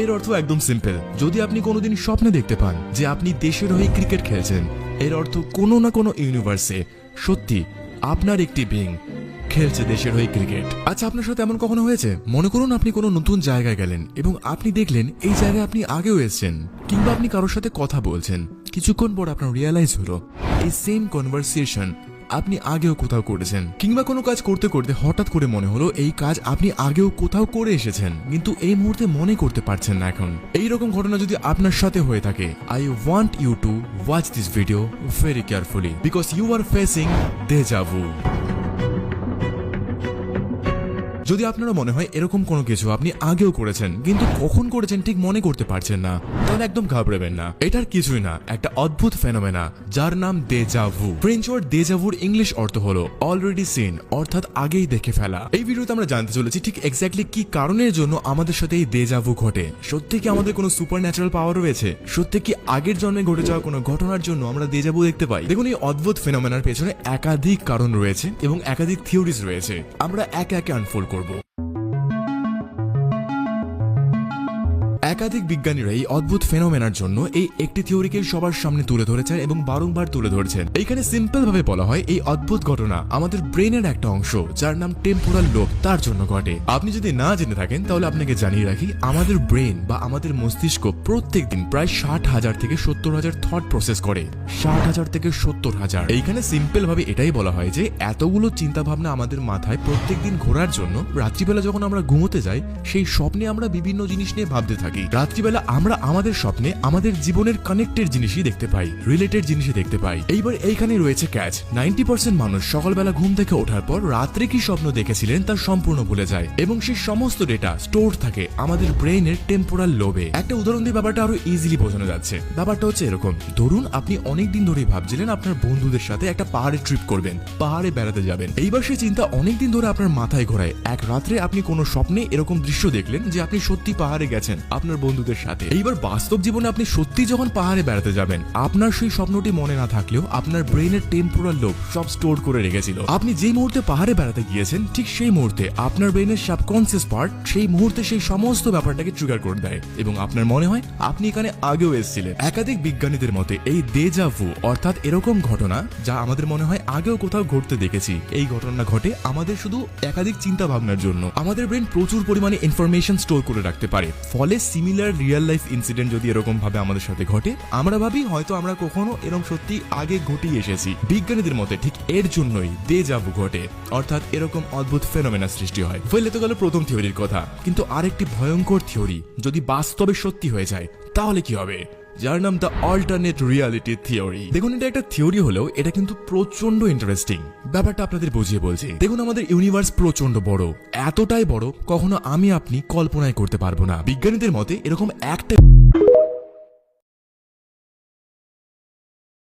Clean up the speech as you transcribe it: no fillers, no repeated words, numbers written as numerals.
এর অর্থ একদম সিম্পল। যদি আপনি কোনোদিন স্বপ্নে দেখতে পান যে আপনি দেশের হয়ে ক্রিকেট খেলছেন, এর অর্থ কোনো না কোনো ইউনিভার্সে সত্যি আপনার একটি বিং খেলছে দেশের হয়ে ক্রিকেট। আচ্ছা, আপনার সাথে এমন কখনো হয়েছে? মনে করুন আপনি কোনো নতুন জায়গায় গেলেন এবং আপনি দেখলেন এই জায়গায় আপনি আগেও এসেছেন, কিংবা আপনি কারোর সাথে কথা বলছেন, কিছুক্ষণ পর আপনার রিয়েলাইজ হলো এই সেম কনভারসেশন আপনি আগেও কোথাও করেছেন, কিংবা কোনো কাজ করতে করতে হঠাৎ করে মনে হলো এই কাজ আপনি আগেও কোথাও করে এসেছেন, কিন্তু এই মুহূর্তে মনে করতে পারছেন না। এখন এই রকম ঘটনা যদি আপনার সাথে হয়ে থাকে, I want you to watch this video very carefully, because you are facing deja vu. যদি আপনারও মনে হয় এরকম কোনো কিছু আপনি আগেও করেছেন কিন্তু কখন করেছেন ঠিক মনে করতে পারছেন না, তাহলে একদম ঘাবড়াবেন না। এটার কিছুই না, একটা অদ্ভুত ফেনোমেনা যার নাম ডেজা ভু। ফ্রেঞ্চ ওয়ার্ড ডেজা ভুর ইংলিশ অর্থ হলো অলরেডি সিন, অর্থাৎ আগেই দেখে ফেলা। এই ভিডিওতে আমরা জানতে চলেছি ঠিক এক্স্যাক্টলি কি কারণের জন্য আমাদের সাথে এই ডেজা ভু ঘটে। সত্যি কি আমাদের কোনো সুপার ন্যাচারাল পাওয়ার রয়েছে? সত্যি কি আগের জন্মে ঘটে যাওয়া কোনো ঘটনার জন্য আমরা ডেজা ভু দেখতে পাই? দেখুন, এই অদ্ভুত ফেনোমেনার পেছনে একাধিক কারণ রয়েছে এবং একাধিক থিওরিজ রয়েছে। আমরা একে একে আনফোল্ড করব। একাধিক বিজ্ঞানীরা এই অদ্ভুত ফেনোমেনার জন্য এই একটি থিওরিকে সবার সামনে তুলে ধরেছেন এবং বারংবার তুলে ধরেছেন। এইখানে সিম্পল ভাবে বলা হয় এই অদ্ভুত ঘটনা আমাদের ব্রেনের একটা অংশ যার নাম টেম্পোরাল লোব তার জন্য ঘটে। আপনি যদি না জেনে থাকেন তাহলে আপনাকে জানিয়ে রাখি, আমাদের ব্রেন বা আমাদের মস্তিষ্ক প্রত্যেকদিন প্রায় 60,000 থেকে 70,000 থট প্রসেস করে। 60,000 থেকে 70,000। এইখানে সিম্পল ভাবে এটাই বলা হয় যে এতগুলো চিন্তা ভাবনা আমাদের মাথায় প্রত্যেকদিন ঘোরার জন্য রাত্রিবেলা যখন আমরা ঘুমোতে যাই, সেই স্বপ্নে আমরা বিভিন্ন জিনিস নিয়ে ভাবতে থাকি। রাত্রিবেলা আমরা আমাদের স্বপ্নে আমাদের জীবনের কানেক্টেড জিনিসই দেখতে পাই, রিলেটেড জিনিসই দেখতে পাই। এইবার এইখানে রয়েছে ক্যাচ। 90% মানুষ সকালবেলা ঘুম থেকে ওঠার পর রাত্রে কি স্বপ্ন দেখেছিলেন তা সম্পূর্ণ ভুলে যায় এবং সেই সমস্ত ডেটা স্টোর থাকে আমাদের ব্রেনের টেম্পোরাল লোবে। একটা উদাহরণ দিয়ে ব্যাপারটা আরো ইজিলি বোঝানো যাচ্ছে। ব্যাপারটা হচ্ছে এরকম, ধরুন আপনি অনেকদিন ধরেই ভাবছিলেন আপনার বন্ধুদের সাথে একটা পাহাড়ে ট্রিপ করবেন, পাহাড়ে বেড়াতে যাবেন। এইবার সেই চিন্তা অনেকদিন ধরে আপনার মাথায় ঘোরায়। এক রাত্রে আপনি কোনো স্বপ্নে এরকম দৃশ্য দেখলেন যে আপনি সত্যি পাহাড়ে গেছেন আপনার বন্ধুদের সাথে। এইবার বাস্তব জীবনে আপনি সত্যি যখন পাহাড়ে বেড়াতে যাবেন, আপনার সেই স্বপ্নটি মনে না থাকলেও আপনার ব্রেনের টেম্পোরাল লোব সব স্টোর করে রেখেছিল। আপনি যে মুহূর্তে পাহাড়ে বেড়াতে গিয়েছেন ঠিক সেই মুহূর্তে আপনার ব্রেনের সাবকনসিয়াস পার্ট সেই মুহূর্তে সেই সমস্ত ব্যাপারটাকে ট্রিগার করে দেয় এবং আপনার মনে হয় আপনি এখানে আগেও এসেছিলেন। একাধিক বিজ্ঞানীদের মতে এই ডেজা ভু অর্থাৎ এরকম ঘটনা যা আমাদের মনে হয় আগেও কোথাও ঘটতে দেখেছি, এই ঘটনা ঘটে আমাদের শুধু একাধিক চিন্তা ভাবনার জন্য। আমাদের ব্রেন প্রচুর পরিমাণে ইনফরমেশন স্টোর করে রাখতে পারে, ফলে সিমিলার রিয়েল লাইফ ইনসিডেন্ট যদি এরকম ভাবে আমাদের সাথে ঘটে, আমরা ভাবি হয়তো আমরা কখনো এরকম সত্যি আগে ঘটিয়ে এসেছি। বিজ্ঞানীদের মতে ঠিক এর জন্যই ডেজা ভু ঘটে, অর্থাৎ এরকম অদ্ভুত ফেনোমেনা সৃষ্টি হয়। ফলে তো গেল প্রথম থিওরির কথা, কিন্তু আরেকটি ভয়ঙ্কর থিওরি যদি বাস্তবে সত্যি হয়ে যায় তাহলে কি হবে, যার নাম দ্য অল্টারনেট রিয়ালিটি থিওরি। দেখুন, এটা একটা থিওরি হলেও এটা কিন্তু প্রচন্ড ইন্টারেস্টিং। ব্যাপারটা আপনাদের বুঝিয়ে বলছি। দেখুন, আমাদের ইউনিভার্স প্রচন্ড বড়, এতটাই বড় কখনো আমি আপনি কল্পনাই করতে পারবো না। বিজ্ঞানীদের মতে এরকম একটা